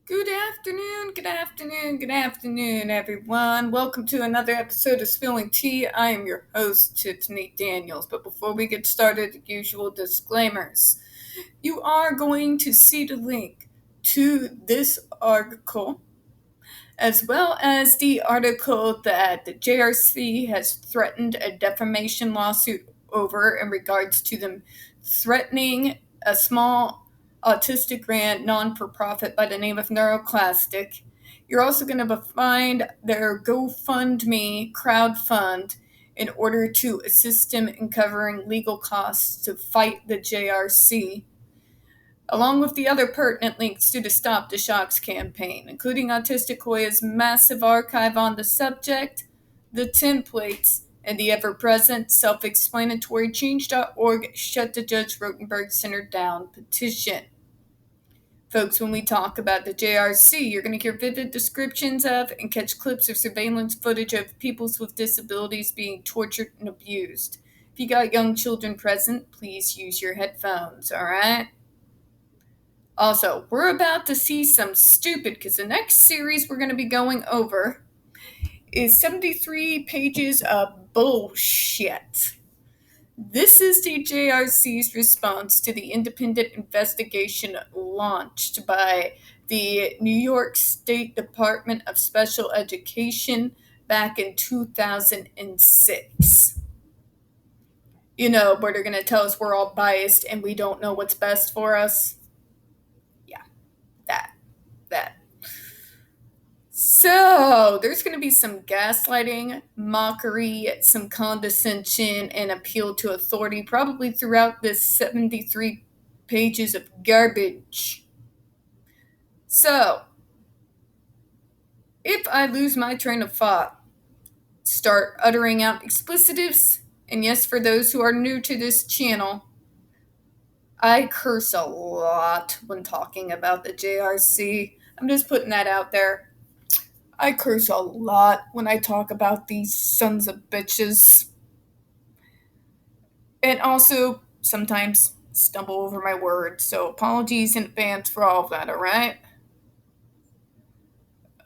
Good afternoon, everyone. Welcome to another episode of Spilling Tea. I am your host, Tiffany Daniels. But before we get started, the usual disclaimers. You are going to see the link to this article, as well as the article that the JRC has threatened a defamation lawsuit over in regards to them threatening a small autistic grant non-for-profit by the name of Neuroclastic. You're also going to find their GoFundMe crowdfund in order to assist them in covering legal costs to fight the JRC, along with the other pertinent links to the Stop the Shocks campaign, including Autistic Hoya's massive archive on the subject, the templates, and the ever-present self-explanatory Change.org Shut the Judge Rotenberg Center Down petition. Folks, when we talk about the JRC, you're going to hear vivid descriptions of and catch clips of surveillance footage of people with disabilities being tortured and abused. If you got young children present, please use your headphones, alright? Also, we're about to see some stupid, because the next series we're going to be going over is 73 pages of bullshit. This is the JRC's response to the independent investigation launched by the New York State Department of Special Education back in 2006. You know, where they're going to tell us we're all biased and we don't know what's best for us. Yeah, that. So, there's going to be some gaslighting, mockery, some condescension, and appeal to authority probably throughout this 73 pages of garbage. So, if I lose my train of thought, start uttering out explicitives, and yes, for those who are new to this channel, I curse a lot when talking about the JRC. I'm just putting that out there. I curse a lot when I talk about these sons of bitches. And also, sometimes stumble over my words, so apologies in advance for all of that, alright?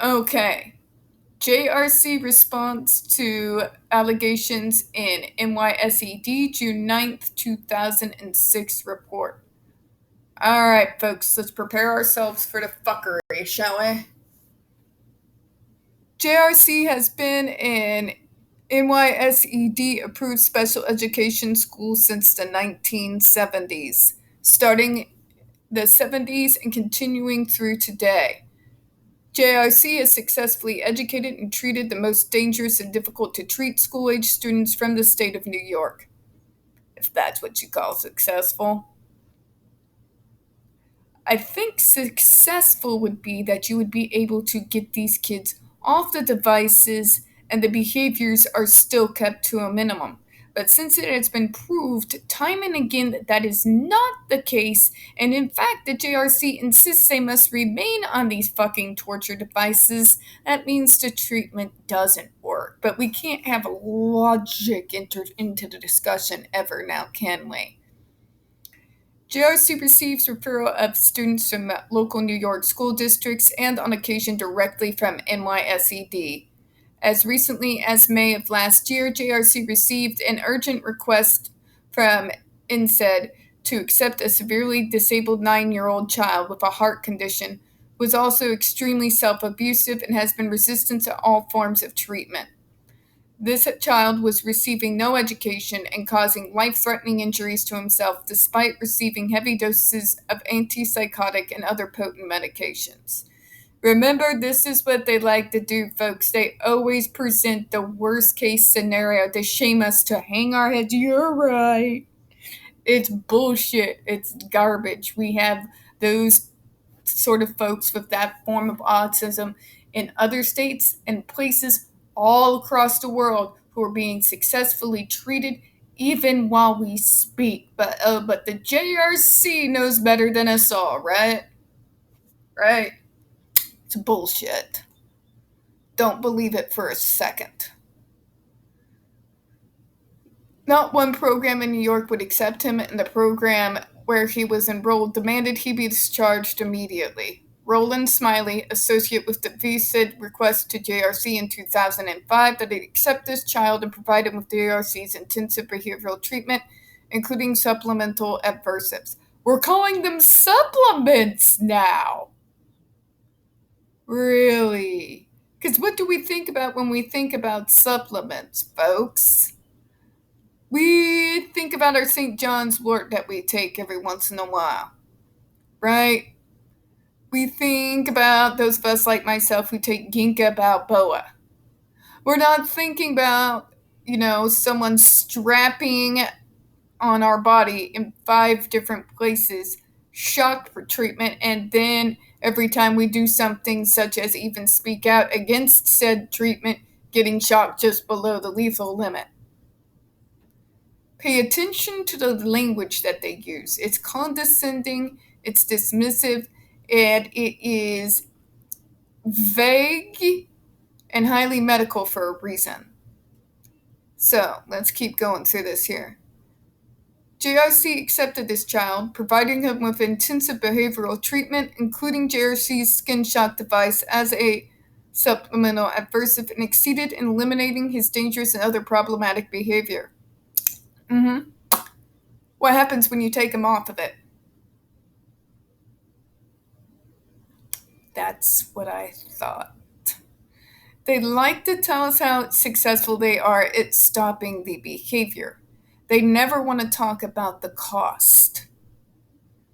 Okay. JRC response to allegations in NYSED June 9th, 2006 report. Alright, folks, let's prepare ourselves for the fuckery, shall we? JRC has been in NYSED approved special education schools since the 1970s, starting the 70s and continuing through today. JRC has successfully educated and treated the most dangerous and difficult to treat school-age students from the state of New York, if that's what you call successful. I think successful would be that you would be able to get these kids off the devices and the behaviors are still kept to a minimum. But since it has been proved time and again that that is not the case, and in fact the JRC insists they must remain on these fucking torture devices, that means the treatment doesn't work. But we can't have logic entered into the discussion ever now, can we? JRC receives referral of students from local New York school districts and on occasion directly from NYSED. As recently as May of last year, JRC received an urgent request from NYSED to accept a severely disabled 9-year-old child with a heart condition who is also extremely self-abusive and has been resistant to all forms of treatment. This child was receiving no education and causing life-threatening injuries to himself despite receiving heavy doses of antipsychotic and other potent medications. Remember, this is what they like to do, folks. They always present the worst-case scenario to shame us, to hang our heads. You're right. It's bullshit. It's garbage. We have those sort of folks with that form of autism in other states and places all across the world who are being successfully treated even while we speak. But the JRC knows better than us all, right? Right? It's bullshit. Don't believe it for a second. Not one program in New York would accept him, and the program where he was enrolled demanded he be discharged immediately. Roland Smiley, associate with the NYSED, request to JRC in 2005 that it accept this child and provide him with JRC's intensive behavioral treatment, including supplemental adversives. We're calling them supplements now. Really? Because what do we think about when we think about supplements, folks? We think about our St. John's wort that we take every once in a while, right? We think about those of us like myself who take ginkgo biloba. We're not thinking about, someone strapping on our body in 5 different places, shocked for treatment, and then every time we do something such as even speak out against said treatment, getting shocked just below the lethal limit. Pay attention to the language that they use. It's condescending, it's dismissive, and it is vague and highly medical for a reason. So, let's keep going through this here. JRC accepted this child, providing him with intensive behavioral treatment, including JRC's skin shock device as a supplemental adversive, and exceeded in eliminating his dangerous and other problematic behavior. What happens when you take him off of it? That's what I thought. They like to tell us how successful they are at stopping the behavior. They never want to talk about the cost.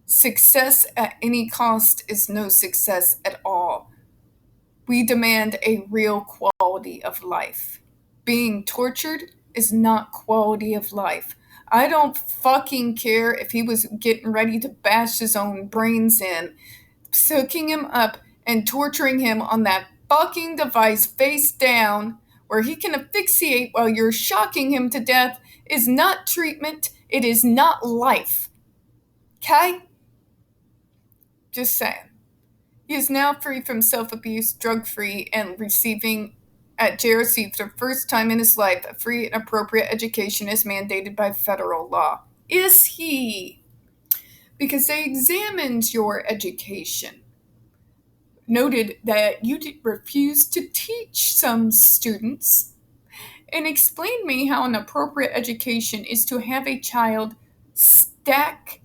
Success at any cost is no success at all. We demand a real quality of life. Being tortured is not quality of life. I don't fucking care if he was getting ready to bash his own brains in. Soaking him up and torturing him on that fucking device face down where he can asphyxiate while you're shocking him to death is not treatment. It is not life. Okay? Just saying. He is now free from self-abuse, drug-free, and receiving at JRC for the first time in his life a free and appropriate education as mandated by federal law. Is he? Because they examined your education. Noted that you refused to teach some students and explained me how an appropriate education is to have a child stack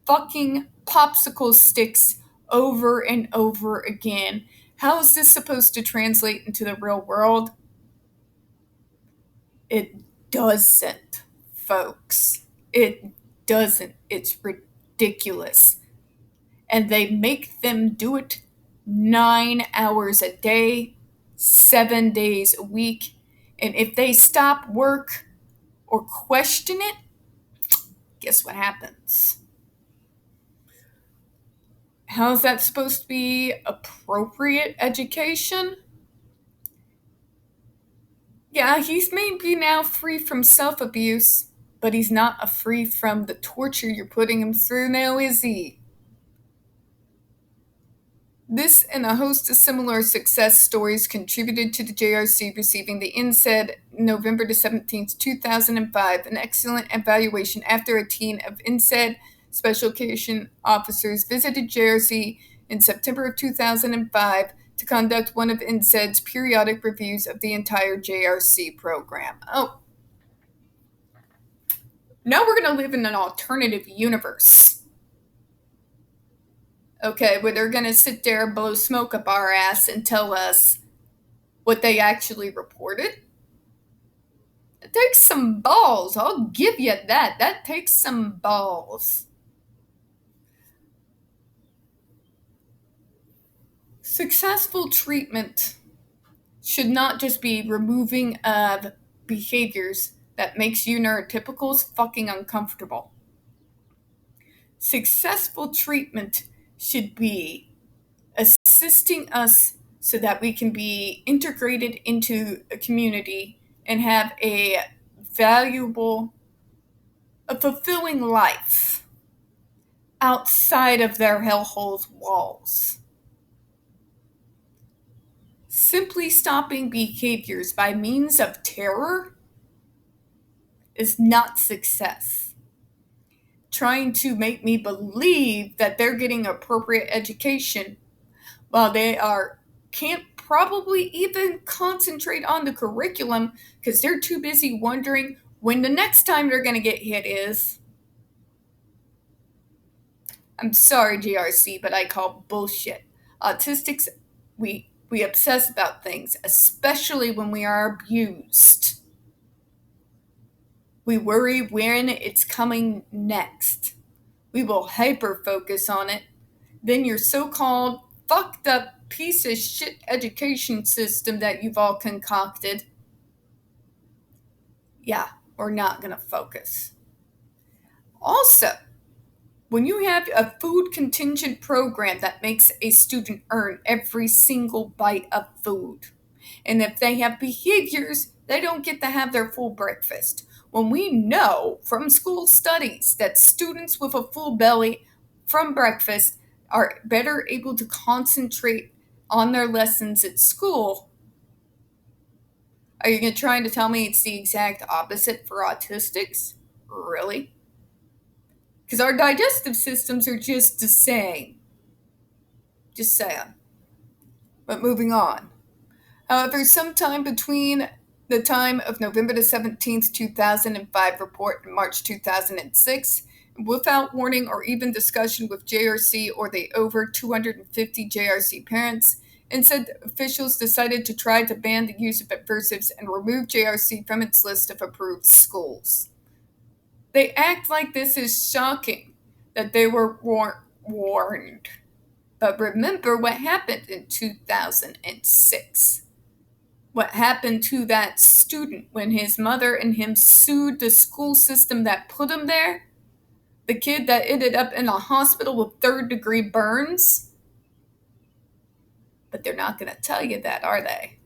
fucking popsicle sticks over and over again. How is this supposed to translate into the real world? It doesn't, folks. It doesn't. It's ridiculous. And they make them do it 9 hours a day, 7 days a week. And if they stop work or question it, guess what happens? How is that supposed to be appropriate education? Yeah, he's maybe now free from self-abuse, but he's not free from the torture you're putting him through now, is he? This and a host of similar success stories contributed to the JRC receiving the NYSED November 17th, 2005, an excellent evaluation after a team of NYSED special education officers visited JRC in September of 2005 to conduct one of NYSED's periodic reviews of the entire JRC program. Oh. Now we're going to live in an alternative universe. Okay, where they're going to sit there, blow smoke up our ass, and tell us what they actually reported. It takes some balls. I'll give you that. That takes some balls. Successful treatment should not just be removing of behaviors that makes you neurotypicals fucking uncomfortable. Successful treatment should be assisting us so that we can be integrated into a community and have a valuable, a fulfilling life outside of their hellhole's walls. Simply stopping behaviors by means of terror is not success. Trying to make me believe that they're getting appropriate education while can't probably even concentrate on the curriculum because they're too busy wondering when the next time they're going to get hit is. I'm sorry, JRC, but I call bullshit. Autistics, we obsess about things, especially when we are abused. We worry when it's coming next. We will hyper focus on it. Then your so-called fucked up piece of shit education system that you've all concocted, yeah, we're not going to focus. Also, when you have a food contingent program that makes a student earn every single bite of food, and if they have behaviors, they don't get to have their full breakfast. When we know from school studies that students with a full belly from breakfast are better able to concentrate on their lessons at school, are you going to try to tell me it's the exact opposite for autistics? Really? Because our digestive systems are just the same. Just saying. But moving on. However, sometime between the time of November the 17th, 2005 report and March 2006, without warning or even discussion with JRC or the over 250 JRC parents, NYSED officials decided to try to ban the use of aversives and remove JRC from its list of approved schools. They act like this is shocking, that they were warned. But remember what happened in 2006. What happened to that student when his mother and him sued the school system that put him there? The kid that ended up in a hospital with third-degree burns? But they're not going to tell you that, are they?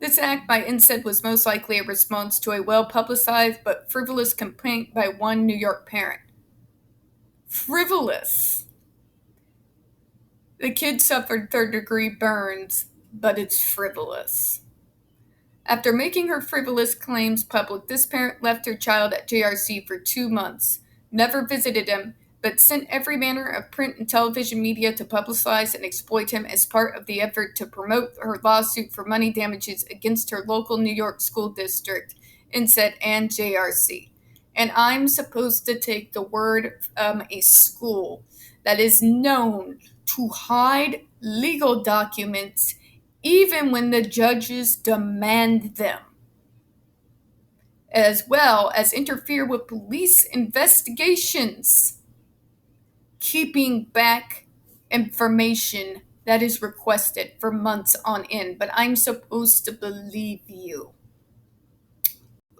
This act by NYSED was most likely a response to a well-publicized but frivolous complaint by one New York parent. Frivolous. The kid suffered third-degree burns, but it's frivolous. After making her frivolous claims public, this parent left her child at JRC for 2 months, never visited him, but sent every manner of print and television media to publicize and exploit him as part of the effort to promote her lawsuit for money damages against her local New York school district, NYSED, and JRC. And I'm supposed to take the word from a school that is known to hide legal documents even when the judges demand them, as well as interfere with police investigations, keeping back information that is requested for months on end. But I'm supposed to believe you.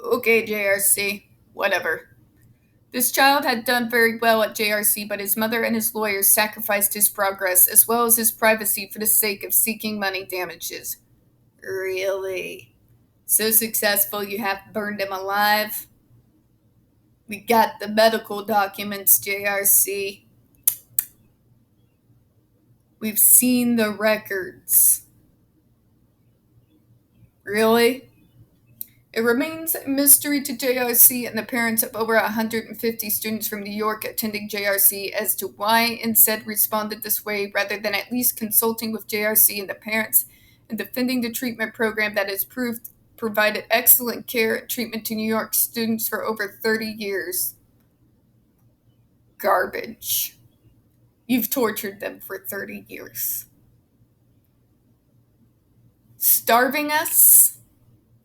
Okay, JRC, whatever. This child had done very well at JRC, but his mother and his lawyers sacrificed his progress as well as his privacy for the sake of seeking money damages. Really? So successful you have burned him alive? We got the medical documents, JRC. We've seen the records. Really? It remains a mystery to JRC and the parents of over 150 students from New York attending JRC as to why NYSED responded this way rather than at least consulting with JRC and the parents and defending the treatment program that has provided excellent care and treatment to New York students for over 30 years. Garbage. You've tortured them for 30 years. Starving us?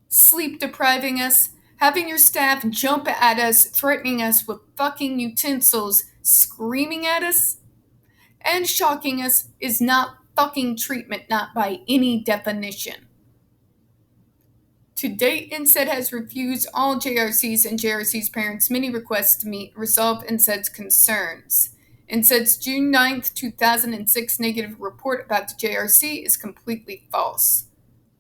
Sleep depriving us, having your staff jump at us, threatening us with fucking utensils, screaming at us, and shocking us is not fucking treatment, not by any definition. To date, NYSED has refused all JRC's and JRC's parents' many requests to meet and resolve NYSED's concerns. NYSED's June 9th, 2006 negative report about the JRC is completely false.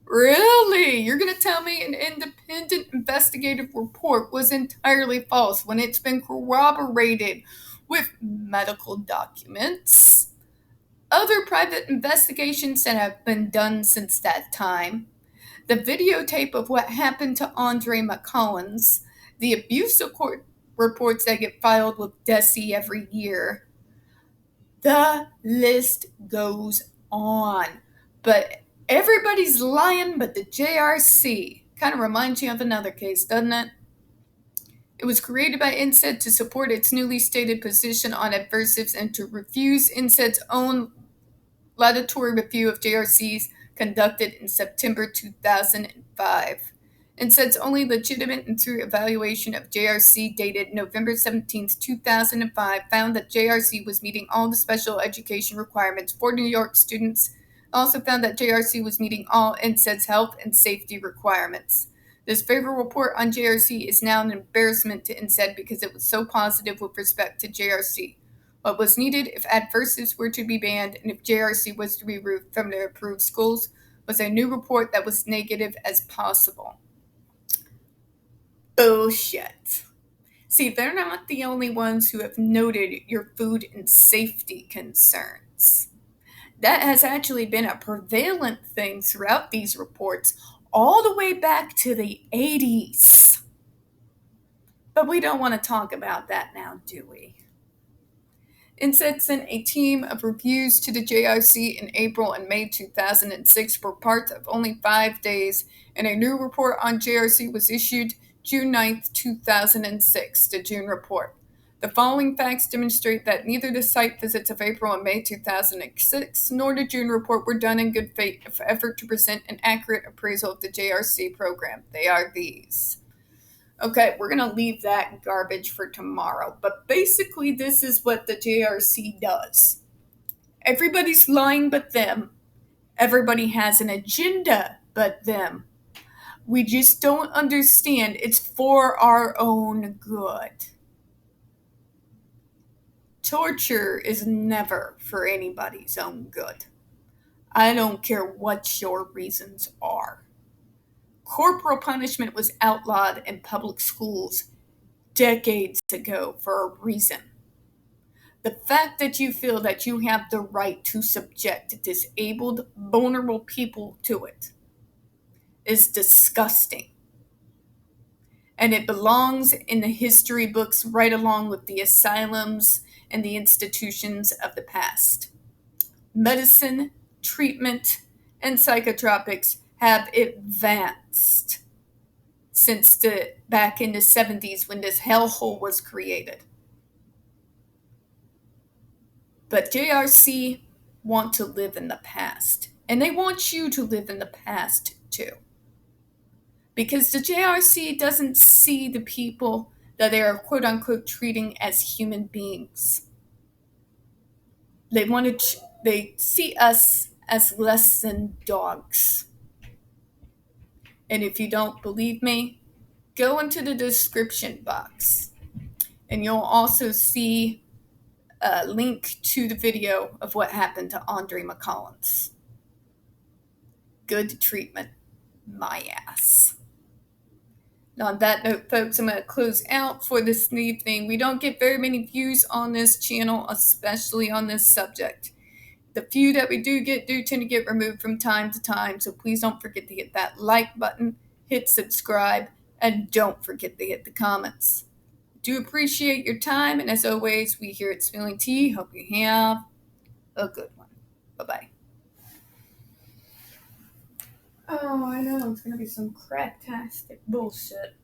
Really? You're going to tell me an independent investigative report was entirely false when it's been corroborated with medical documents? Other private investigations that have been done since that time, the videotape of what happened to Andre McCollins, the abuse court reports that get filed with DESE every year. The list goes on. But everybody's lying but the JRC. Kind of reminds you of another case, doesn't it? It was created by NYSED to support its newly stated position on adversives and to refuse NYSED's own laudatory review of JRCs conducted in September 2005. NYSED's only legitimate and true evaluation of JRC dated November 17, 2005 found that JRC was meeting all the special education requirements for New York students. It also found that JRC was meeting all NYSED's health and safety requirements. This favorable report on JRC is now an embarrassment to NYSED because it was so positive with respect to JRC. What was needed if adversives were to be banned and if JRC was to be removed from the approved schools was a new report that was negative as possible. Bullshit. See, they're not the only ones who have noted your food and safety concerns. That has actually been a prevalent thing throughout these reports all the way back to the 80s. But we don't want to talk about that now, do we? NYSED sent a team of reviews to the JRC in April and May 2006 for parts of only 5 days, and a new report on JRC was issued June 9, 2006, the June report. The following facts demonstrate that neither the site visits of April and May 2006 nor the June report were done in good faith effort to present an accurate appraisal of the JRC program. They are these. Okay, we're going to leave that garbage for tomorrow. But basically, this is what the JRC does. Everybody's lying but them. Everybody has an agenda but them. We just don't understand it's for our own good. Torture is never for anybody's own good. I don't care what your reasons are. Corporal punishment was outlawed in public schools decades ago for a reason. The fact that you feel that you have the right to subject disabled, vulnerable people to it is disgusting. And it belongs in the history books right along with the asylums and the institutions of the past. Medicine, treatment, and psychotropics have advanced since back in the 70s when this hellhole was created. But JRC want to live in the past, and they want you to live in the past too. Because the JRC doesn't see the people that they are quote-unquote treating as human beings. They see us as less than dogs. And if you don't believe me, go into the description box and you'll also see a link to the video of what happened to Andre McCollins. Good treatment, my ass. Now, on that note, folks, I'm going to close out for this evening. We don't get very many views on this channel, especially on this subject. The few that we do tend to get removed from time to time, so please don't forget to hit that like button, hit subscribe, and don't forget to hit the comments. Do appreciate your time, and as always, we here at Spilling Tea hope you have a good one. Bye-bye. Oh, I know, it's going to be some cracktastic bullshit.